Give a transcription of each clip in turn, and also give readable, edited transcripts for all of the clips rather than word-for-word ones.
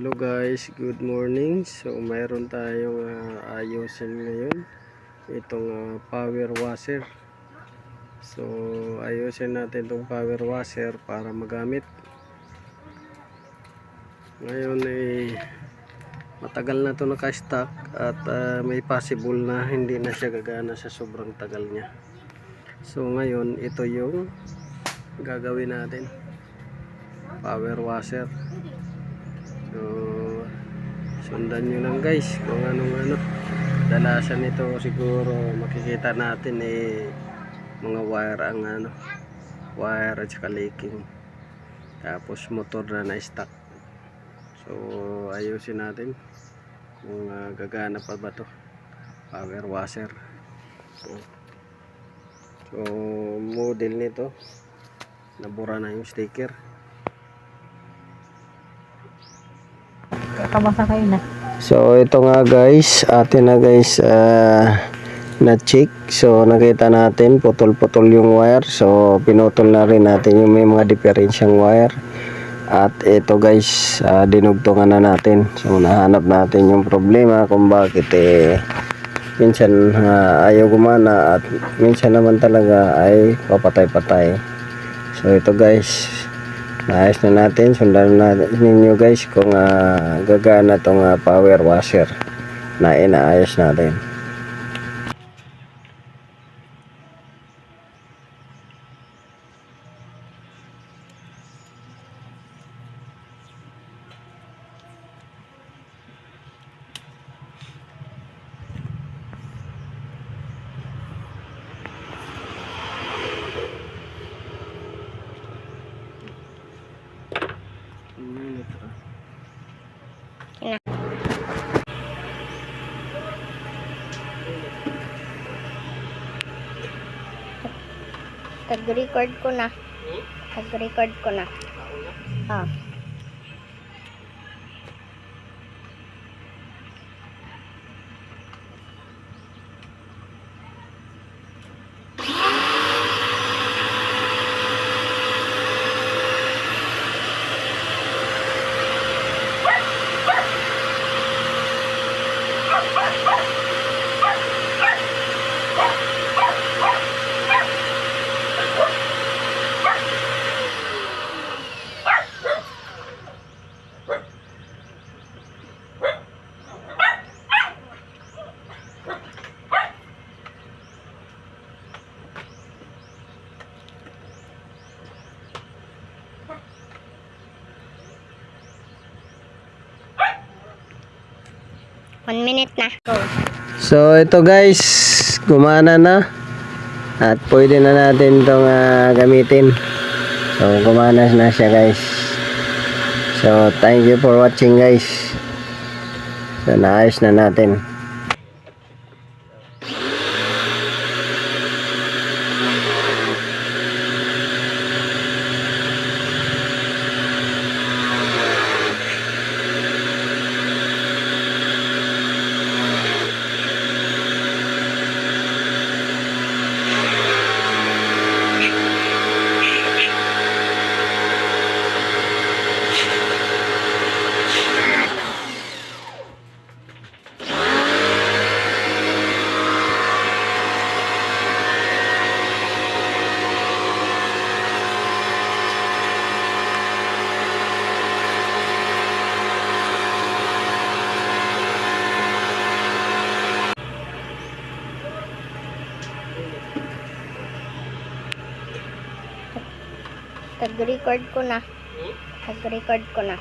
Hello guys, good morning. So mayroon tayong ayusin ngayon itong power washer. So ayusin natin itong power washer para magamit. Ngayon matagal na ito naka-stock at may possible na hindi na siya gagana sa sobrang tagal niya. So ngayon ito yung gagawin natin, power washer. So sundan nyo lang guys kung anong dalasan nito. Siguro makikita natin mga wire ang wire at saka leaking, tapos motor na na-stuck. So ayusin natin kung gagana pa ba to power washer. So model nito nabura na yung sticker. Kabasa kayo na. So ito nga guys, atin na guys na check. So nakita natin putol-putol yung wire. So pinutol na rin natin yung may mga diferensyang wire. At ito guys, dinugtungan na natin. So nahanap natin yung problema kung bakit minsan ayaw gumana at minsan naman talaga ay papatay-patay. So ito guys, naayos na natin. Sundan na ninyo guys kung gagana tong power washer na inaayos natin. Tag-record ko na. Tag-record ko na. One minute na. Go. So ito guys, gumana na at pwede na natin itong gamitin. So gumana na siya guys. So thank you for watching guys. So naayos na natin. Tag-record ko na. Tag-record ko na.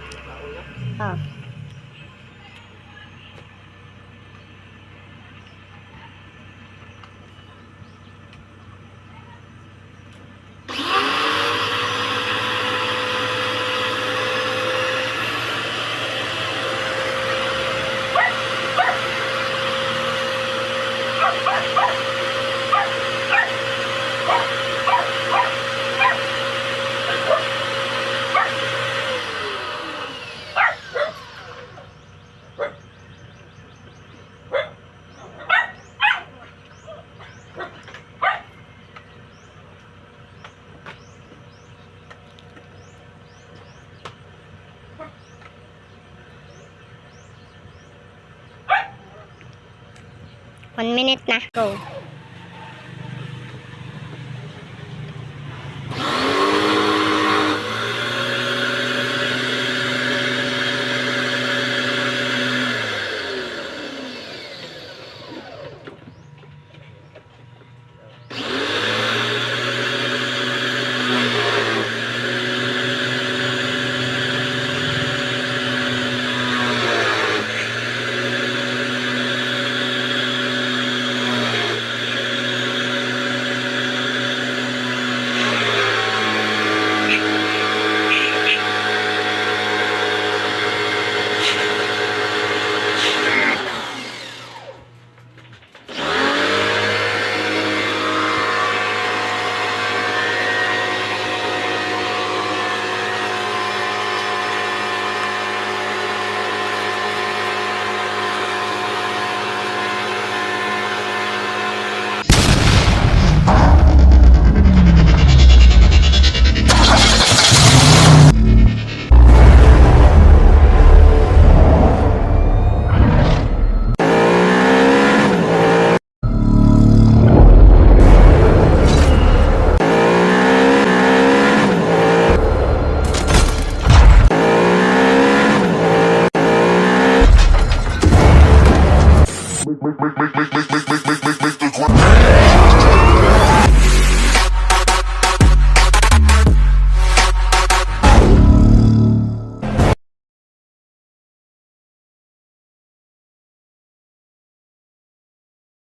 1 minute na. Go. Make